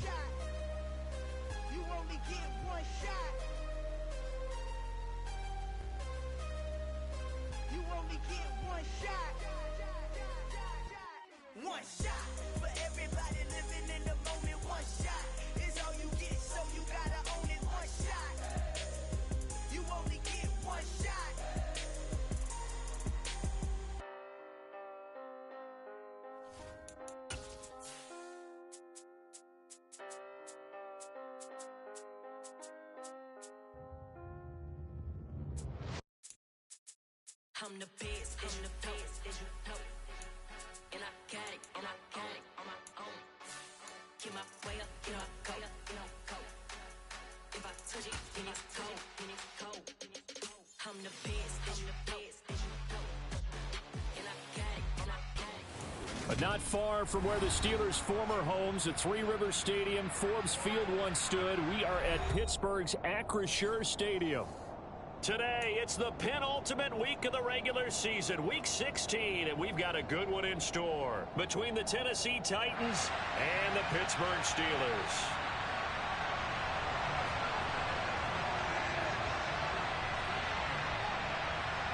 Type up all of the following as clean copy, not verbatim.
shot. You only get one shot. You only get one shot. One shot for everybody living in the moment. One shot is all you get, so you gotta own it. One shot. You only get one shot. I'm the best, as you know. And I got it, on my own. Get my way up, get my go. If I touch it, then it's cold. I'm the best, as you know. And I got it, But not far from where the Steelers' former homes at Three Rivers Stadium, Forbes Field once stood, we are at Pittsburgh's Acrisure Stadium. Today, it's the penultimate week of the regular season, Week 16, and we've got a good one in store between the Tennessee Titans and the Pittsburgh Steelers.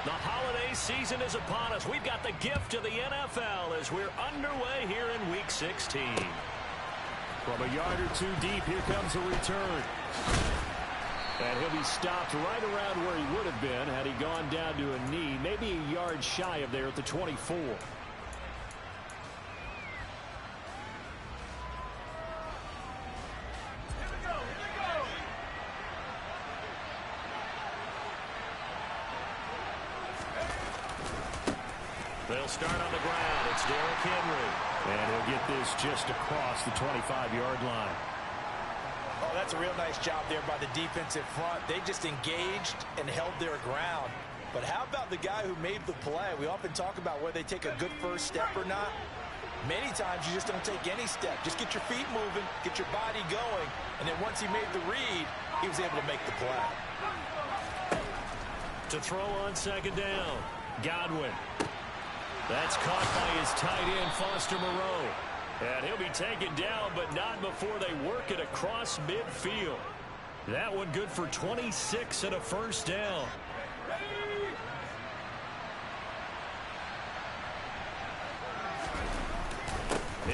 The holiday season is upon us. We've got the gift of the NFL as we're underway here in Week 16. From a yard or two deep, here comes a return. And he'll be stopped right around where he would have been had he gone down to a knee, maybe a yard shy of there at the 24. They'll start on the ground. It's Derrick Henry. And he'll get this just across the 25-yard line. Oh, that's a real nice job there by the defensive front. They just engaged and held their ground. But how about the guy who made the play? We often talk about whether they take a good first step or not. Many times you just don't take any step. Just get your feet moving, get your body going, and then once he made the read, he was able to make the play. To throw on second down, Godwin. That's caught by his tight end, Foster Moreau. And he'll be taken down, but not before they work it across midfield. That one good for 26 and a first down.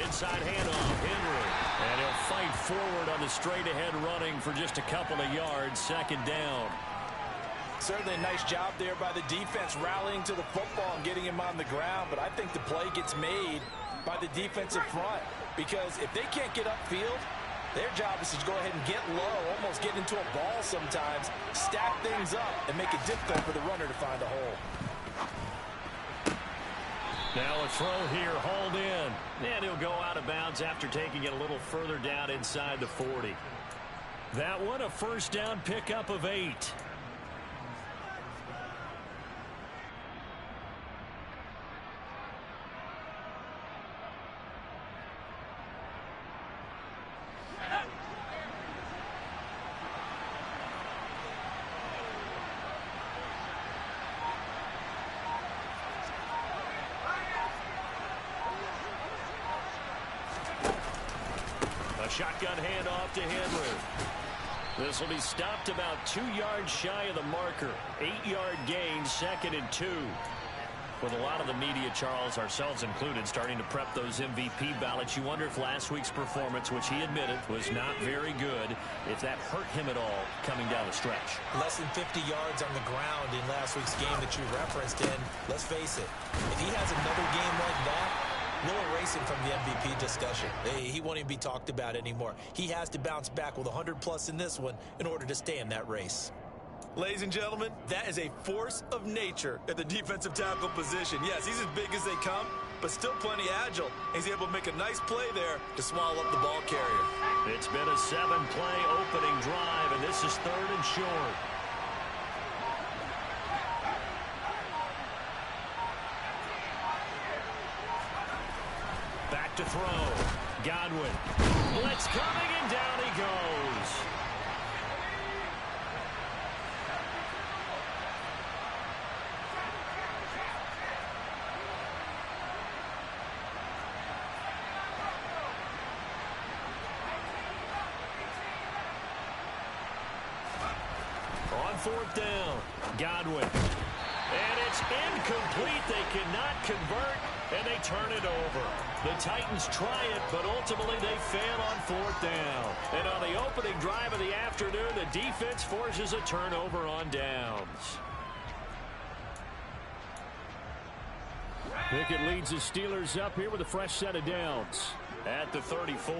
Inside handoff, Henry. And he'll fight forward on the straight-ahead running for just a couple of yards, second down. Certainly a nice job there by the defense rallying to the football and getting him on the ground, but I think the play gets made by the defensive front, because if they can't get upfield, their job is to go ahead and get low, almost get into a ball sometimes, stack things up, and make it difficult for the runner to find a hole. Now a throw here, hauled in, and he'll go out of bounds after taking it a little further down inside the 40. That one a first down pickup of 8. Shotgun handoff to Henry. This will be stopped about 2 yards shy of the marker. 8-yard gain, 2nd and 2. With a lot of the media, Charles, ourselves included, starting to prep those MVP ballots, you wonder if last week's performance, which he admitted was not very good, if that hurt him at all coming down the stretch. Less than 50 yards on the ground in last week's game that you referenced, and let's face it, if he has another game like that, we'll erase him from the MVP discussion. He won't even be talked about anymore. He has to bounce back with 100+ in this one in order to stay in that race. Ladies and gentlemen, that is a force of nature at the defensive tackle position. Yes, he's as big as they come, but still plenty agile. He's able to make a nice play there to swallow up the ball carrier. It's been a 7-play opening drive, and this is 3rd and short. Back to throw. Godwin. Blitz coming, and down he goes. 4th down. Godwin. And it's incomplete. They cannot convert, and they turn it over. The Titans try it, but ultimately they fail on 4th down. And on the opening drive of the afternoon, the defense forces a turnover on downs. Pickett leads the Steelers up here with a fresh set of downs at the 34.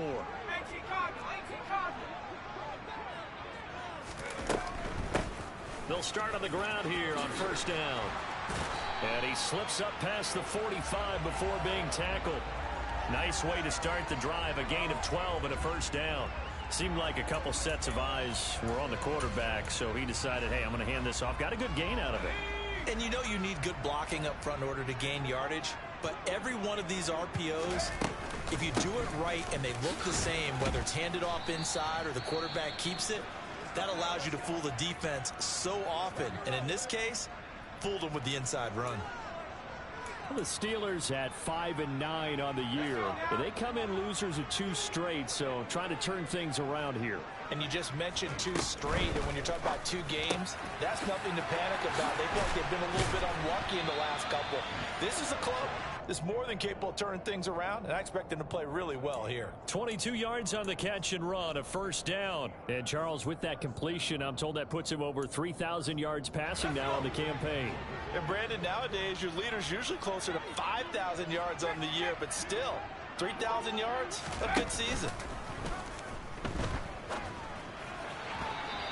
They'll start on the ground here on 1st down. And he slips up past the 45 before being tackled. Nice way to start the drive, a gain of 12 and a 1st down. Seemed like a couple sets of eyes were on the quarterback, so he decided, hey, I'm going to hand this off. Got a good gain out of it. And you know you need good blocking up front in order to gain yardage, but every one of these RPOs, if you do it right and they look the same, whether it's handed off inside or the quarterback keeps it, that allows you to fool the defense so often. And in this case, fooled them with the inside run. Well, the Steelers at 5-9 on the year. They come in losers of 2 straight, so trying to turn things around here. And you just mentioned 2 straight, and when you're talking about 2 games, that's nothing to panic about. They feel like they've been a little bit unlucky in the last couple. This is a club that's more than capable of turning things around, and I expect them to play really well here. 22 yards on the catch and run, a 1st down. And Charles, with that completion, I'm told that puts him over 3,000 yards passing now on the campaign. And Brandon, nowadays your leader's usually closer to 5,000 yards on the year, but still, 3,000 yards, a good season.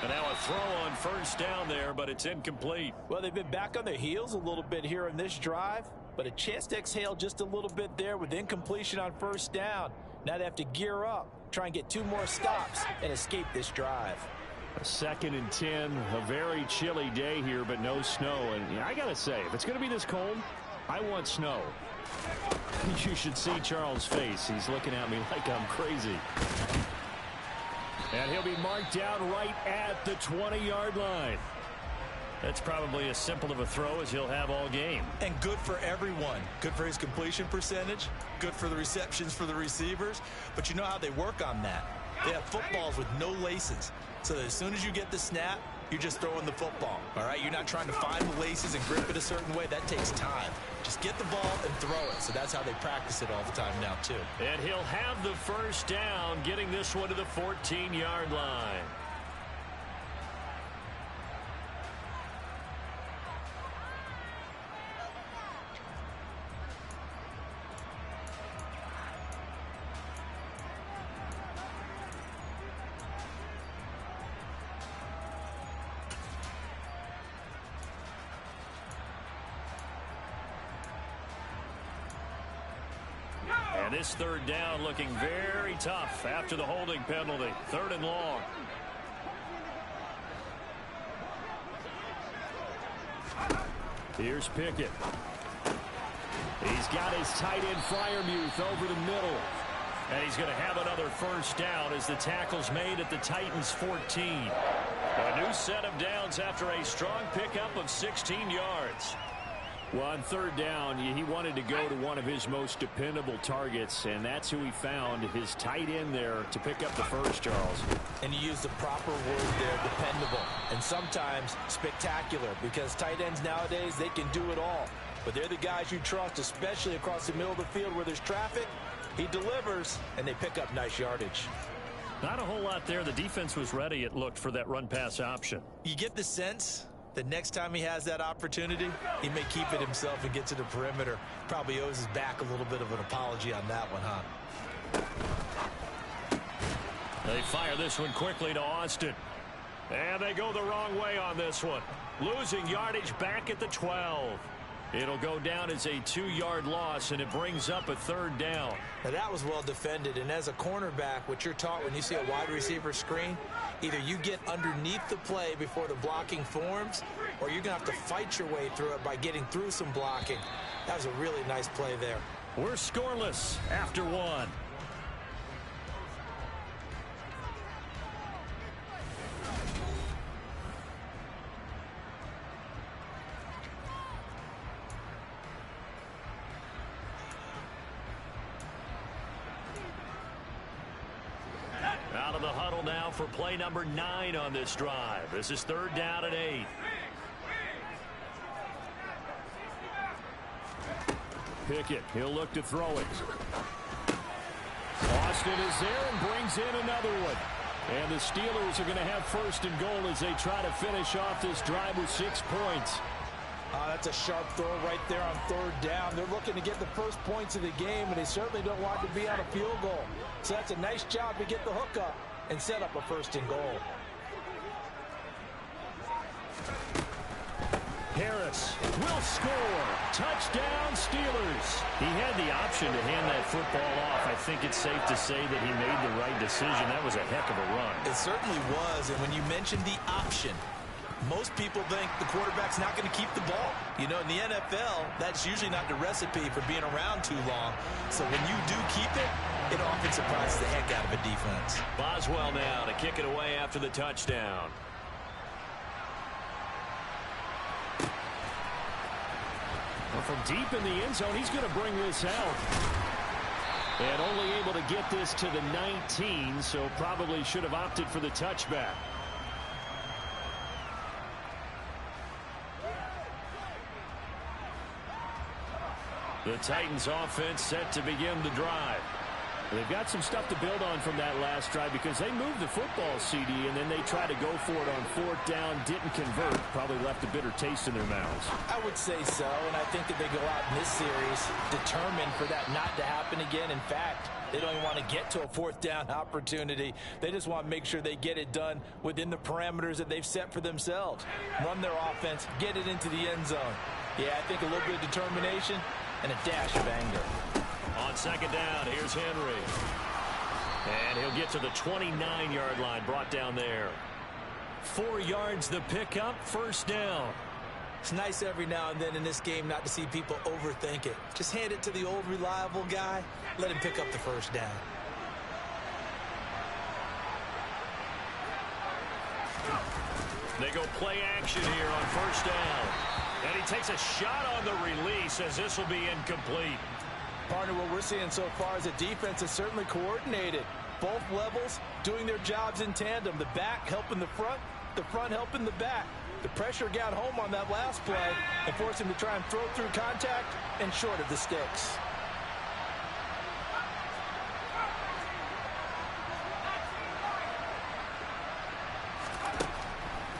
And now a throw on 1st down there, but it's incomplete. Well, they've been back on their heels a little bit here in this drive, but a chance to exhale just a little bit there with incompletion on 1st down. Now they have to gear up, try and get 2 more stops, and escape this drive. A 2nd and 10, a very chilly day here, but no snow. And I got to say, if it's going to be this cold, I want snow. You should see Charles' face. He's looking at me like I'm crazy. And he'll be marked down right at the 20-yard line. That's probably as simple of a throw as he'll have all game. And good for everyone. Good for his completion percentage. Good for the receptions for the receivers. But you know how they work on that. They have footballs with no laces. So that as soon as you get the snap, you're just throwing the football. All right? You're not trying to find the laces and grip it a certain way. That takes time. Just get the ball and throw it. So that's how they practice it all the time now, too. And he'll have the 1st down, getting this one to the 14-yard line. And this 3rd down looking very tough after the holding penalty. 3rd and long. Here's Pickett. He's got his tight end Freiermuth over the middle. And he's going to have another 1st down as the tackle's made at the Titans' 14. A new set of downs after a strong pickup of 16 yards. Well, on 3rd down, he wanted to go to one of his most dependable targets, and that's who he found, his tight end there, to pick up the 1st, Charles. And you use the proper word there, dependable, and sometimes spectacular, because tight ends nowadays, they can do it all. But they're the guys you trust, especially across the middle of the field where there's traffic. He delivers, and they pick up nice yardage. Not a whole lot there. The defense was ready, it looked, for that run-pass option. You get the sense the next time he has that opportunity, he may keep it himself and get to the perimeter. Probably owes his back a little bit of an apology on that one, huh? They fire this one quickly to Austin. And they go the wrong way on this one. Losing yardage back at the 12. It'll go down as a 2-yard loss, and it brings up a 3rd down. Now that was well defended, and as a cornerback, what you're taught when you see a wide receiver screen, either you get underneath the play before the blocking forms, or you're going to have to fight your way through it by getting through some blocking. That was a really nice play there. We're scoreless after 1. Out of the huddle now for play number 9 on this drive. This is 3rd down and 8. Pickett, he'll look to throw it. Austin is there and brings in another one. And the Steelers are going to have 1st and goal as they try to finish off this drive with 6 points. That's a sharp throw right there on 3rd down. They're looking to get the first points of the game, and they certainly don't want to be on a field goal. So that's a nice job to get the hook up and set up a 1st and goal. Harris will score. Touchdown, Steelers. He had the option to hand that football off. I think it's safe to say that he made the right decision. That was a heck of a run. It certainly was, and when you mentioned the option, most people think the quarterback's not going to keep the ball. You know, in the NFL, that's usually not the recipe for being around too long. So when you do keep it, it often surprises the heck out of a defense. Boswell now to kick it away after the touchdown. Well, from deep in the end zone, he's going to bring this out. And only able to get this to the 19, so probably should have opted for the touchback. The Titans offense set to begin the drive. They've got some stuff to build on from that last drive because they moved the football, CD, and then they tried to go for it on 4th down, didn't convert, probably left a bitter taste in their mouths. I would say so, and I think that they go out in this series determined for that not to happen again. In fact, they don't even want to get to a 4th down opportunity. They just want to make sure they get it done within the parameters that they've set for themselves. Run their offense, get it into the end zone. Yeah, I think a little bit of determination and a dash of anger. On 2nd down, here's Henry. And he'll get to the 29-yard line, brought down there. 4 yards the pickup, 1st down. It's nice every now and then in this game not to see people overthink it. Just hand it to the old reliable guy. Let him pick up the 1st down. They go play action here on 1st down. And he takes a shot on the release as this will be incomplete. Partner, what we're seeing so far is a defense is certainly coordinated. Both levels doing their jobs in tandem. The back helping the front helping the back. The pressure got home on that last play and forced him to try and throw through contact and short of the sticks.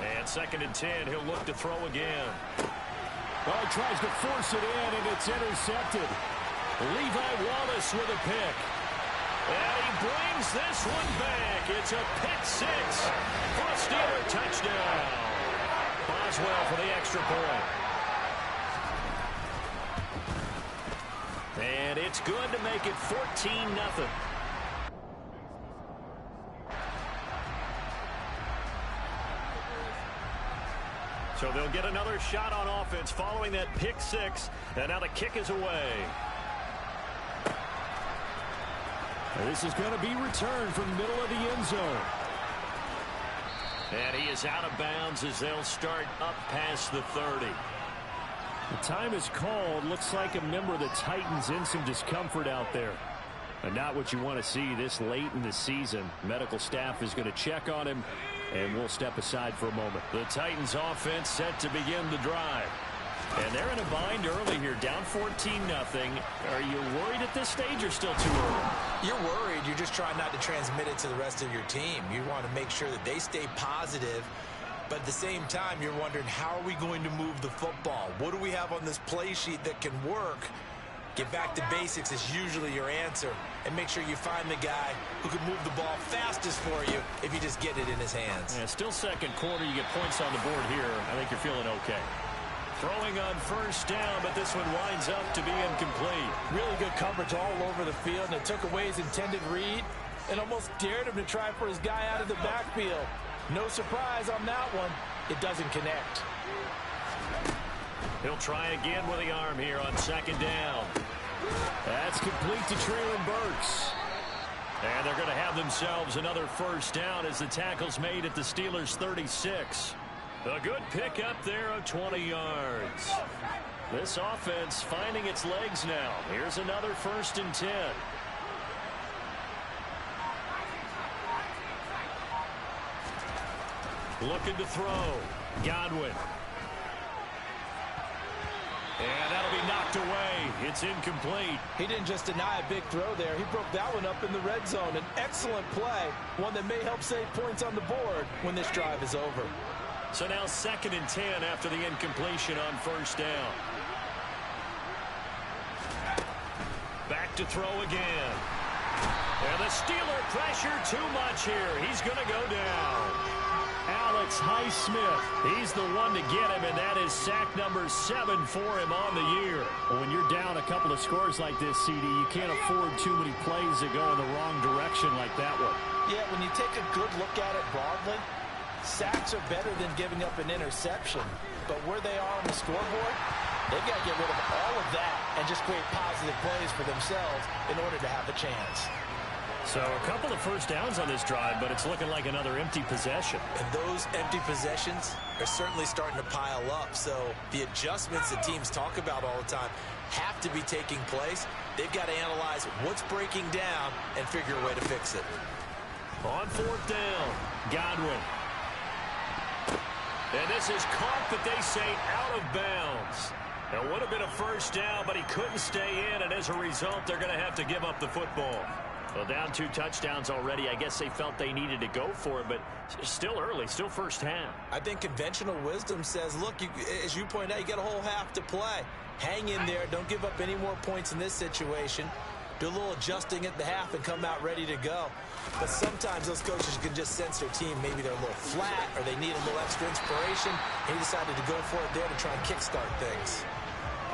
And 2nd and 10, he'll look to throw again. Well, he tries to force it in, and it's intercepted. Levi Wallace with a pick. And he brings this one back. It's a pick 6 for a Steeler touchdown. Boswell for the extra point. And it's good to make it 14-0. So they'll get another shot on offense following that pick 6. And now the kick is away. This is going to be returned from the middle of the end zone. And he is out of bounds as they'll start up past the 30. The time is called. Looks like a member of the Titans in some discomfort out there. And not what you want to see this late in the season. Medical staff is going to check on him, and we'll step aside for a moment. The Titans offense set to begin the drive. And they're in a bind early here, down 14-0. Are you worried at this stage or still too early? You're worried. You're just trying not to transmit it to the rest of your team. You want to make sure that they stay positive. But at the same time, you're wondering, how are we going to move the football? What do we have on this play sheet that can work? Get back to basics is usually your answer. And make sure you find the guy who can move the ball fastest for you if you just get it in his hands. Yeah, still 2nd quarter. You get points on the board here. I think you're feeling okay. Throwing on 1st down, but this one winds up to be incomplete. Really good coverage all over the field, and it took away his intended read and almost dared him to try for his guy out of the backfield. No surprise on that one. It doesn't connect. He'll try again with the arm here on 2nd down. That's complete to Treylon Burks. And they're going to have themselves another 1st down as the tackle's made at the Steelers' 36. A good pickup there of 20 yards. This offense finding its legs now. Here's another 1st and 10. Looking to throw. Godwin. And that'll be knocked away. It's incomplete. He didn't just deny a big throw there. He broke that one up in the red zone. An excellent play, one that may help save points on the board when this drive is over. So now 2nd and 10 after the incompletion on first down. Back to throw again. And the Steeler pressure too much here. He's going to go down. Alex Highsmith, he's the one to get him, and that is sack number 7 for him on the year. Well, when you're down a couple of scores like this, CD, you can't afford too many plays that go in the wrong direction like that one. Yeah, when you take a good look at it broadly, sacks are better than giving up an interception. But where they are on the scoreboard, they've got to get rid of all of that and just create positive plays for themselves in order to have a chance. So a couple of first downs on this drive, but it's looking like another empty possession. And those empty possessions are certainly starting to pile up. So the adjustments that teams talk about all the time have to be taking place. They've got to analyze what's breaking down and figure a way to fix it. On 4th down, Godwin. And this is caught, but they say out of bounds. It would have been a first down, but he couldn't stay in, and as a result, they're going to have to give up the football. Well, down 2 touchdowns already. I guess they felt they needed to go for it, but still early, still first half. I think conventional wisdom says, look, as you point out, you got a whole half to play. Hang in there. Don't give up any more points in this situation. Do a little adjusting at the half and come out ready to go. But sometimes those coaches can just sense their team. Maybe they're a little flat or they need a little extra inspiration. He decided to go for it there to try and kickstart things.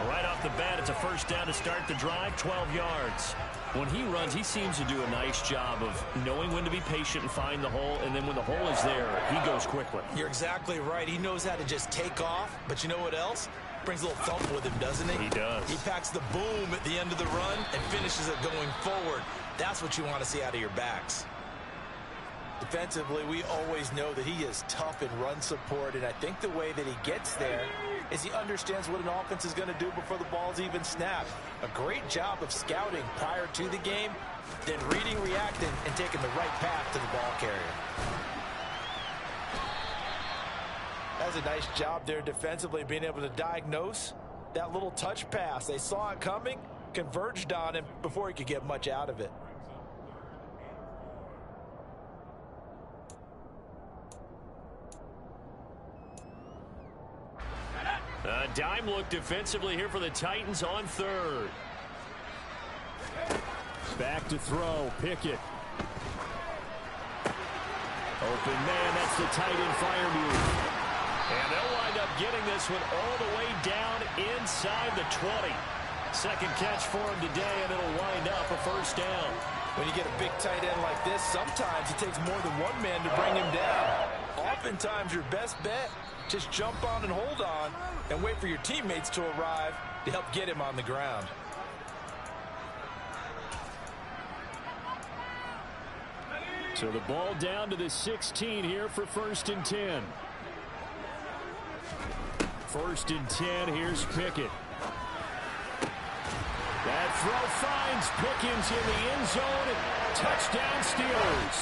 Right off the bat, it's a first down to start the drive, 12 yards. When he runs, he seems to do a nice job of knowing when to be patient and find the hole, and then when the hole is there, he goes quickly. You're exactly right. He knows how to just take off, but you know what else? Brings a little thump with him, doesn't he? He does. He packs the boom at the end of the run and finishes it going forward. That's what you want to see out of your backs. Defensively, we always know that he is tough in run support, and I think the way that he gets there is he understands what an offense is going to do before the ball's even snapped. A great job of scouting prior to the game, then reading, reacting, and taking the right path to the ball carrier. That's a nice job there defensively, being able to diagnose that little touch pass. They saw it coming, converged on him before he could get much out of it. A dime look defensively here for the Titans on 3rd. Back to throw. Pickett. Open man, that's the tight end fire move. And they'll wind up getting this one all the way down inside the 20. Second catch for him today, and it'll wind up a first down. When you get a big tight end like this, sometimes it takes more than one man to bring him down. Oftentimes, your best bet, just jump on and hold on and wait for your teammates to arrive to help get him on the ground. So the ball down to the 16 here for 1st and 10. 1st and 10, here's Pickett. That throw finds Pickens in the end zone. Touchdown Steelers.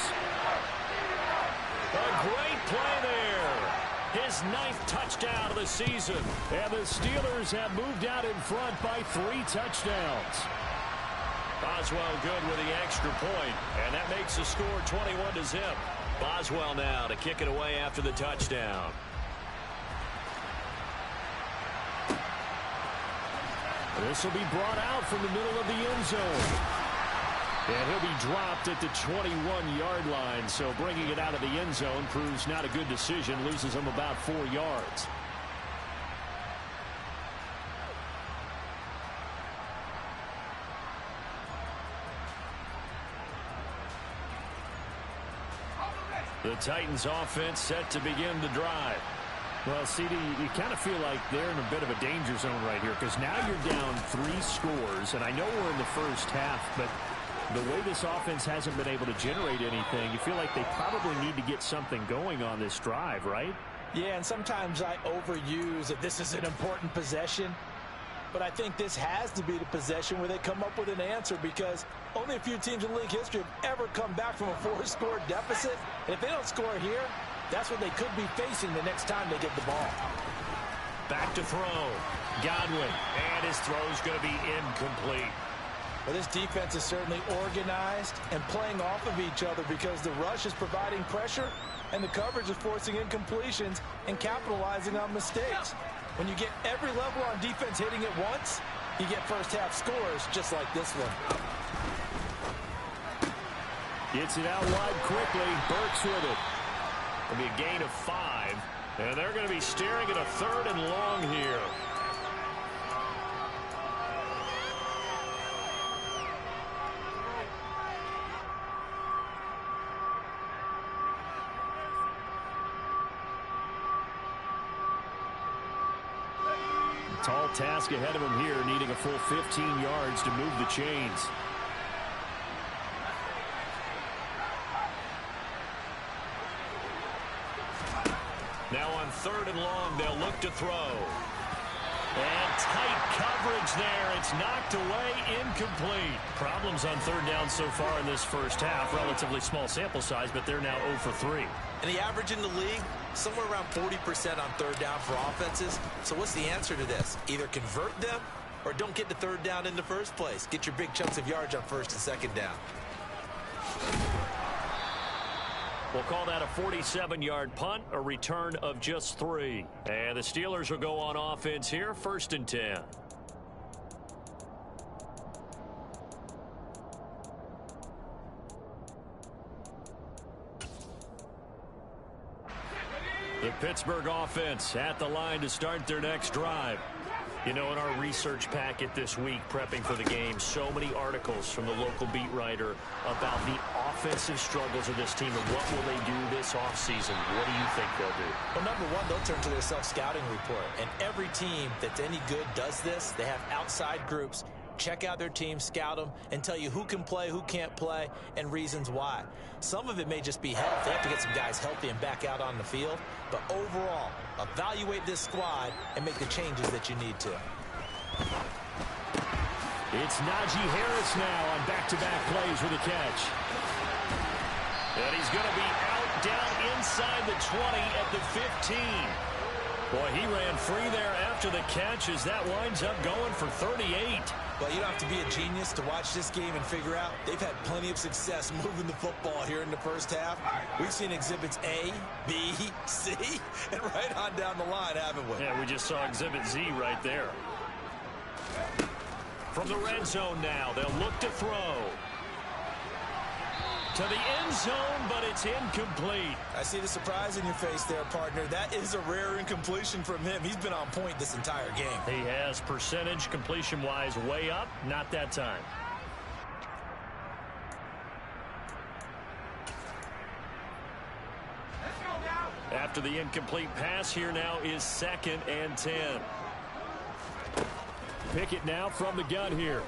A great play there. His 9th touchdown of the season. And the Steelers have moved out in front by 3 touchdowns. Boswell good with the extra point, and that makes the score 21-0. Boswell now to kick it away after the touchdown. This will be brought out from the middle of the end zone. And he'll be dropped at the 21-yard line, so bringing it out of the end zone proves not a good decision, loses him about 4 yards. The Titans offense set to begin the drive. Well, CD, you kind of feel like they're in a bit of a danger zone right here because now you're down 3 scores, and I know we're in the first half, but the way this offense hasn't been able to generate anything, you feel like they probably need to get something going on this drive, right? Yeah, and sometimes I overuse that this is an important possession, but I think this has to be the possession where they come up with an answer because only a few teams in league history have ever come back from a 4-score deficit. And if they don't score here, That's what they could be facing the next time they get the ball. Back to throw. Godwin. And his throw's going to be incomplete. Well, this defense is certainly organized and playing off of each other because the rush is providing pressure and the coverage is forcing incompletions and capitalizing on mistakes. When you get every level on defense hitting it once, you get first half scores just like this one. Gets it out wide quickly. Burks with it. It'll be a gain of 5. And they're going to be staring at a 3rd and long here. Tall task ahead of him here, needing a full 15 yards to move the chains. Now on 3rd and long, they'll look to throw. And tight coverage there. It's knocked away, incomplete. Problems on 3rd down so far in this first half. Relatively small sample size, but they're now 0 for 3. And the average in the league, somewhere around 40% on 3rd down for offenses. So what's the answer to this? Either convert them or don't get the 3rd down in the first place. Get your big chunks of yards on 1st and 2nd down. We'll call that a 47-yard punt, a return of just 3. And the Steelers will go on offense here, 1st and 10. The Pittsburgh offense at the line to start their next drive. You know, in our research packet this week, prepping for the game, so many articles from the local beat writer about the offensive struggles of this team and what will they do this offseason. What do you think they'll do? Well, number one, they'll turn to their self-scouting report. And every team that's any good does this. They have outside groups. Check out their team, scout them, and tell you who can play, who can't play, and reasons why. Some of it may just be health. They have to get some guys healthy and back out on the field. But overall, evaluate this squad and make the changes that you need to. It's Najee Harris now on back-to-back plays with a catch. And he's going to be out down inside the 20 at the 15. Boy, he ran free there after the catch as that winds up going for 38. Well, you don't have to be a genius to watch this game and figure out they've had plenty of success moving the football here in the first half. We've seen exhibits A, B, C, and right on down the line, haven't we? Yeah, we just saw exhibit Z right there. From the red zone now, they'll look to throw. To the end zone, but it's incomplete. I see the surprise in your face there, partner. That is a rare incompletion from him. He's been on point this entire game. He has percentage completion-wise way up. Not that time. After the incomplete pass, here now is 2nd and 10. Pickett now from the gun here.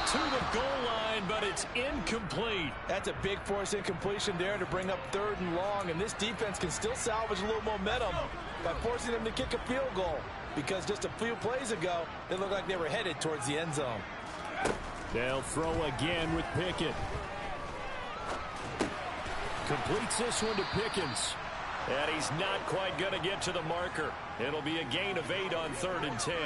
To the goal line, but it's incomplete. That's a big force incompletion there to bring up 3rd and long, and this defense can still salvage a little momentum by forcing them to kick a field goal, because just a few plays ago, it looked like they were headed towards the end zone. They'll throw again with Pickett. Completes this one to Pickens. And he's not quite going to get to the marker. It'll be a gain of 8 on 3rd and 10.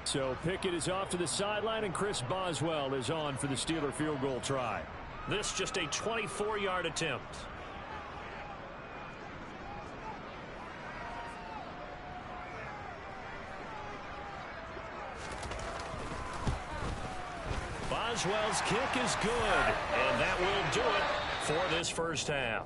So Pickett is off to the sideline, and Chris Boswell is on for the Steeler field goal try. This just a 24-yard attempt. Boswell's kick is good, and that will do it for this first half.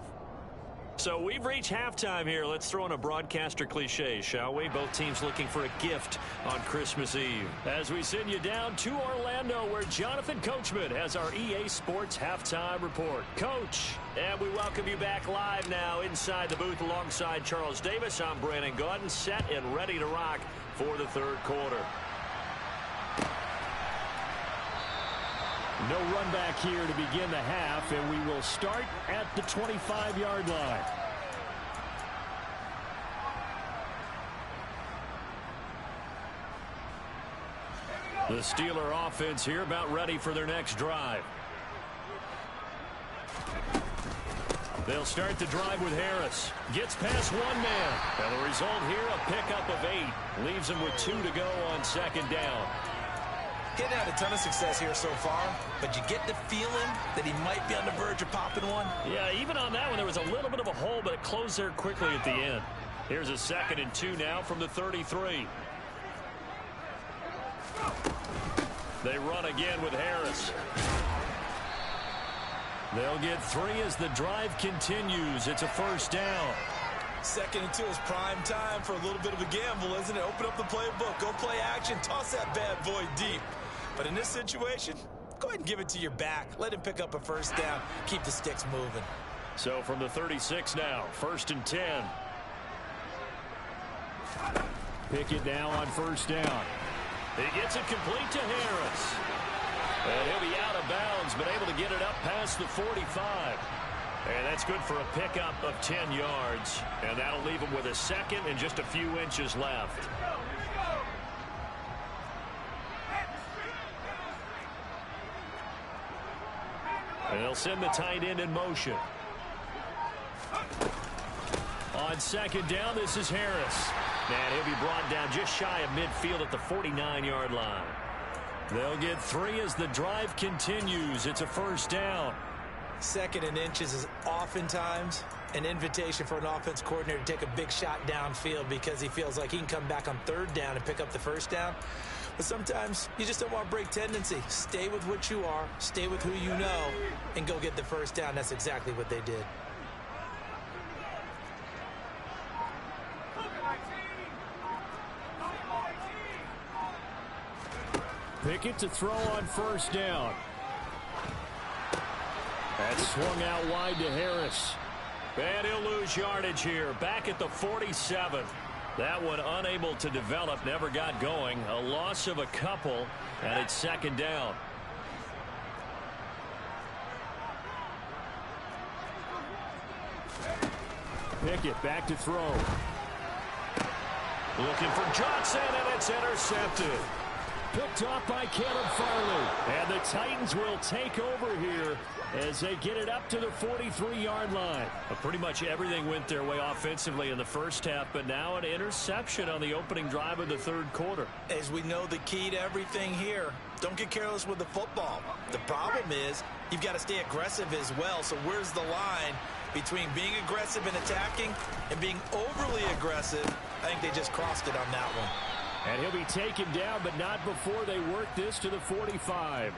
So we've reached halftime here. Let's throw in a broadcaster cliche, shall we? Both teams looking for a gift on Christmas Eve. As we send you down to Orlando, where Jonathan Coachman has our EA Sports Halftime Report. Coach, and we welcome you back live now inside the booth alongside Charles Davis. I'm Brandon Gaudin, set and ready to rock for the 3rd quarter. No run back here to begin the half, and we will start at the 25-yard line. The Steeler offense here about ready for their next drive. They'll start the drive with Harris. Gets past one man. And the result here, a pickup of 8. Leaves him with 2 to go on second down. Getting had a ton of success here so far, but you get the feeling that he might be on the verge of popping one. Yeah, even on that one, there was a little bit of a hole, but it closed there quickly at the end. Here's a 2nd and 2 now from the 33. They run again with Harris. They'll get 3 as the drive continues. It's a first down. 2nd and 2 is prime time for a little bit of a gamble, isn't it? Open up the playbook, go play action, toss that bad boy deep. But in this situation, go ahead and give it to your back. Let him pick up a first down. Keep the sticks moving. So from the 36 now, 1st and 10. Pickett now on first down. He gets it complete to Harris. And he'll be out of bounds, but able to get it up past the 45. And that's good for a pickup of 10 yards. And that'll leave him with a 2nd and just a few inches left. And they'll send the tight end in motion. On 2nd down, this is Harris. And he'll be brought down just shy of midfield at the 49-yard line. They'll get 3 as the drive continues. It's a first down. 2nd and inches is oftentimes an invitation for an offense coordinator to take a big shot downfield because he feels like he can come back on 3rd down and pick up the first down. But sometimes you just don't want to break tendency. Stay with what you are, stay with who you know, and go get the first down. That's exactly what they did. Pickett to throw on first down. That's swung out wide to Harris. And he'll lose yardage here. Back at the 47. That one unable to develop. Never got going. A loss of a couple. And it's 2nd down. Pickett back to throw. Looking for Johnson, and it's intercepted. Picked off by Caleb Farley. And the Titans will take over here as they get it up to the 43-yard line. Well, pretty much everything went their way offensively in the first half, but now an interception on the opening drive of the 3rd quarter. As we know, the key to everything here, don't get careless with the football. The problem is you've got to stay aggressive as well. So where's the line between being aggressive and attacking and being overly aggressive? I think they just crossed it on that one. And he'll be taken down, but not before they work this to the 45.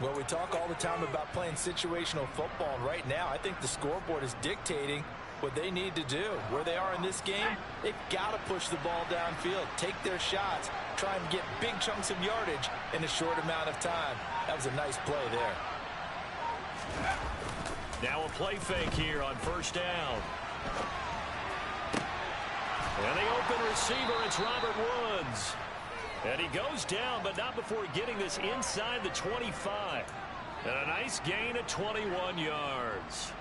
Well, we talk all the time about playing situational football, and right now I think the scoreboard is dictating what they need to do. Where they are in this game, they've got to push the ball downfield, take their shots, try and get big chunks of yardage in a short amount of time. That was a nice play there. Now a play fake here on first down. And the open receiver, it's Robert Woods. And he goes down, but not before getting this inside the 25. And a nice gain of 21 yards.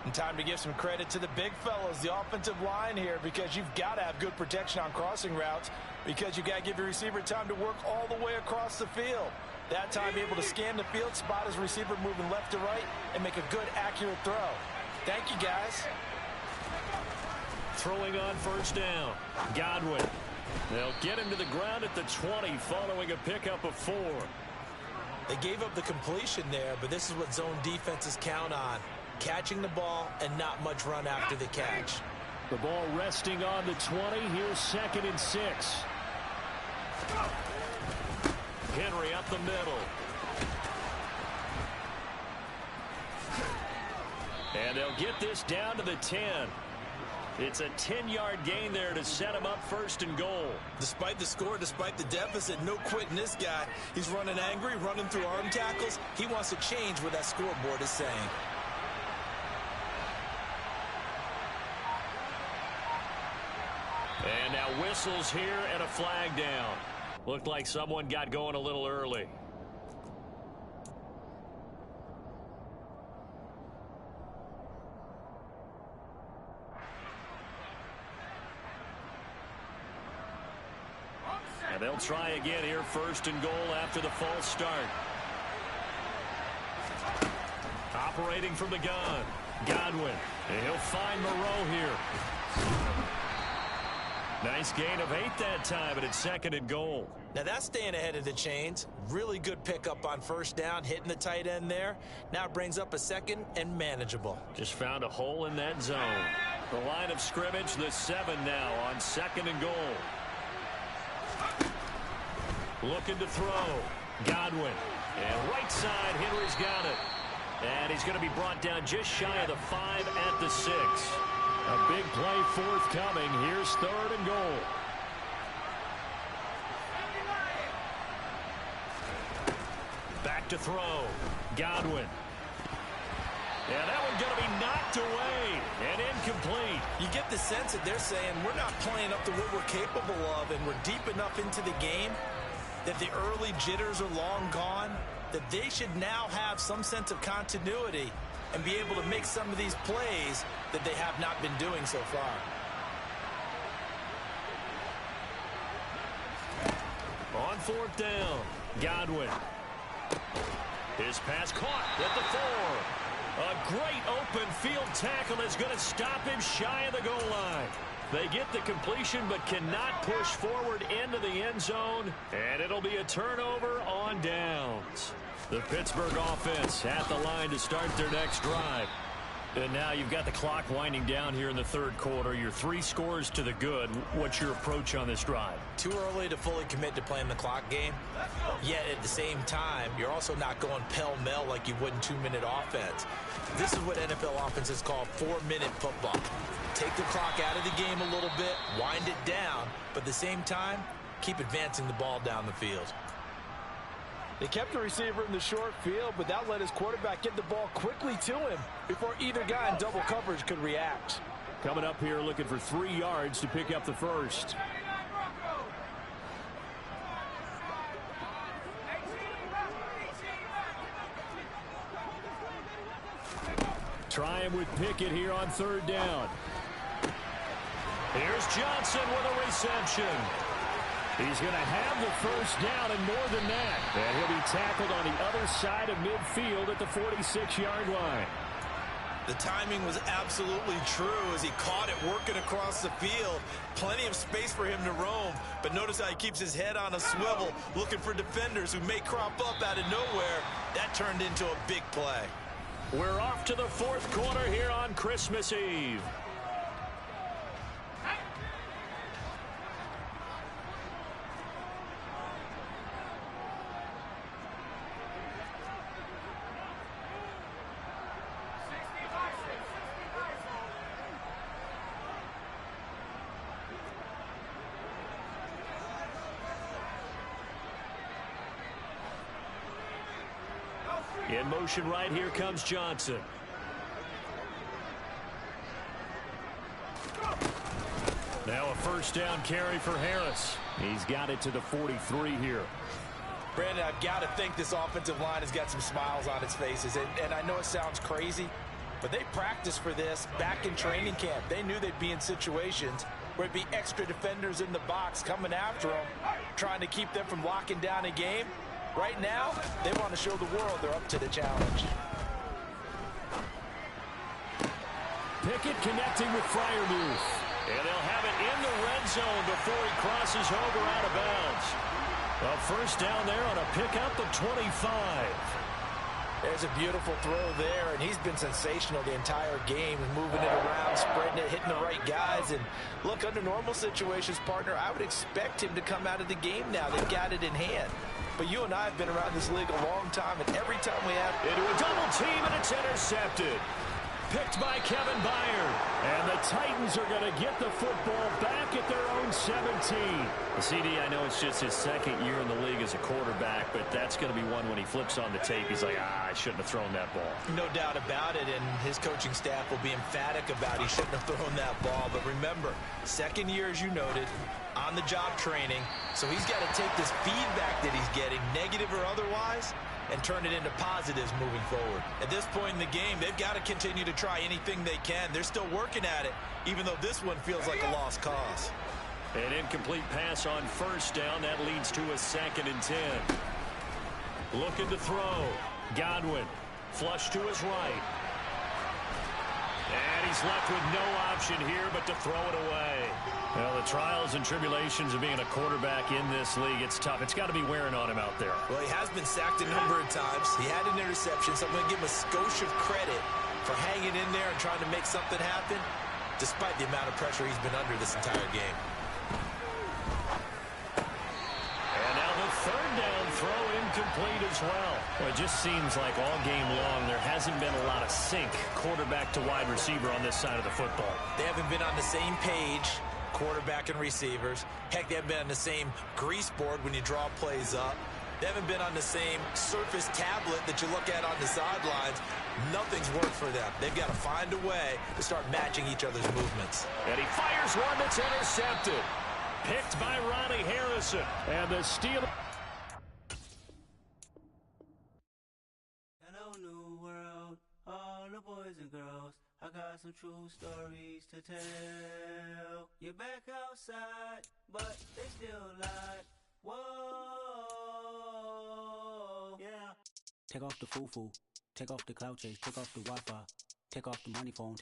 And time to give some credit to the big fellows, the offensive line here, because you've got to have good protection on crossing routes, because you've got to give your receiver time to work all the way across the field. That time able to scan the field, spot his receiver moving left to right, and make a good, accurate throw. Thank you, guys. Throwing on first down. Godwin. They'll get him to the ground at the 20 following a pickup of 4. They gave up the completion there, but this is what zone defenses count on. Catching the ball and not much run after the catch. The ball resting on the 20. Here's 2nd and 6. Henry up the middle. And they'll get this down to the 10. It's a 10-yard gain there to set him up 1st and goal. Despite the score, despite the deficit, no quitting this guy. He's running angry, running through arm tackles. He wants to change what that scoreboard is saying. And now whistles here and a flag down. Looked like someone got going a little early. And they'll try again here, 1st and goal after the false start. Operating from the gun. Godwin. And he'll find Moreau here. Nice gain of 8 that time, and it's 2nd and goal. Now that's staying ahead of the chains. Really good pickup on first down, hitting the tight end there. Now it brings up a 2nd and manageable. Just found a hole in that zone. The line of scrimmage, the 7 now on 2nd and goal. Looking to throw. Godwin. And right side, Henry's got it. And he's going to be brought down just shy of the 5 at the 6. A big play forthcoming. Here's 3rd and goal. Back to throw. Godwin. Yeah, that one's going to be knocked away and incomplete. You get the sense that they're saying we're not playing up to what we're capable of, and we're deep enough into the game that the early jitters are long gone, that they should now have some sense of continuity and be able to make some of these plays that they have not been doing so far. On 4th down, Godwin. His pass caught at the 4. A great open field tackle is going to stop him shy of the goal line. They get the completion but cannot push forward into the end zone, and it'll be a turnover on downs. The Pittsburgh offense at the line to start their next drive. And now you've got the clock winding down here in the 3rd quarter. You're 3 scores to the good. What's your approach on this drive? Too early to fully commit to playing the clock game. Yet at the same time, you're also not going pell-mell like you would in 2-minute offense. This is what NFL offenses call 4-minute football. Take the clock out of the game a little bit, wind it down, but at the same time, keep advancing the ball down the field. They kept the receiver in the short field, but that let his quarterback get the ball quickly to him before either guy in double coverage could react. Coming up here looking for 3 yards to pick up the first. Try him with Pickett here on 3rd down. Here's Johnson with a reception. He's going to have the first down and more than that. And he'll be tackled on the other side of midfield at the 46-yard line. The timing was absolutely true as he caught it working across the field. Plenty of space for him to roam, but notice how he keeps his head on a swivel looking for defenders who may crop up out of nowhere. That turned into a big play. We're off to the 4th quarter here on Christmas Eve. In motion right here comes Johnson. Now a first down carry for Harris. He's got it to the 43 here. Brandon, I've got to think this offensive line has got some smiles on its faces. And I know it sounds crazy, but they practiced for this back in training camp. They knew they'd be in situations where it'd be extra defenders in the box coming after them, trying to keep them from locking down a game. Right now, they want to show the world they're up to the challenge. Pickett connecting with Freiermuth. And they'll have it in the red zone before he crosses over out of bounds. A first down there on a pickup of 25. There's a beautiful throw there, and he's been sensational the entire game, moving it around, spreading it, hitting the right guys. And look, under normal situations, partner, I would expect him to come out of the game now. They've got it in hand. But you and I have been around this league a long time, and every time we have... Into a double team, and it's intercepted. Picked by Kevin Byard. And the Titans are going to get the football back at their own 17. CD, I know it's just his 2nd year in the league as a quarterback, but that's going to be one when he flips on the tape. He's like, I shouldn't have thrown that ball. No doubt about it, and his coaching staff will be emphatic about he shouldn't have thrown that ball. But remember, 2nd year, as you noted, on-the-job training. So he's got to take this feedback that he's getting, negative or otherwise, and turn it into positives moving forward. At this point in the game, they've got to continue to try anything they can. They're still working at it, even though this one feels like a lost cause. An incomplete pass on first down. That leads to a 2nd and 10. Looking to throw. Godwin. Flush to his right. And he's left with no option here but to throw it away. Well, the trials and tribulations of being a quarterback in this league, it's tough. It's got to be wearing on him out there. Well, he has been sacked a number of times. He had an interception, so I'm going to give him a skosh of credit for hanging in there and trying to make something happen, despite the amount of pressure he's been under this entire game. And now the third down throw incomplete as well. Well, it just seems like all game long there hasn't been a lot of sync quarterback to wide receiver on this side of the football. They haven't been on the same page, quarterback and receivers. Heck, they haven't been on the same grease board when you draw plays up. They haven't been on the same Surface tablet that you look at on the sidelines. Nothing's worked for them. They've got to find a way to start matching each other's movements. And he fires one that's intercepted. Picked by Ronnie Harrison. And the steal. Hello, new world, all the boys and girls. I got some true stories to tell. You're back outside, but they still lie. Whoa, yeah. Take off the foo-foo, take off the cloud chase, take off the Wi-Fi, take off the money phone, take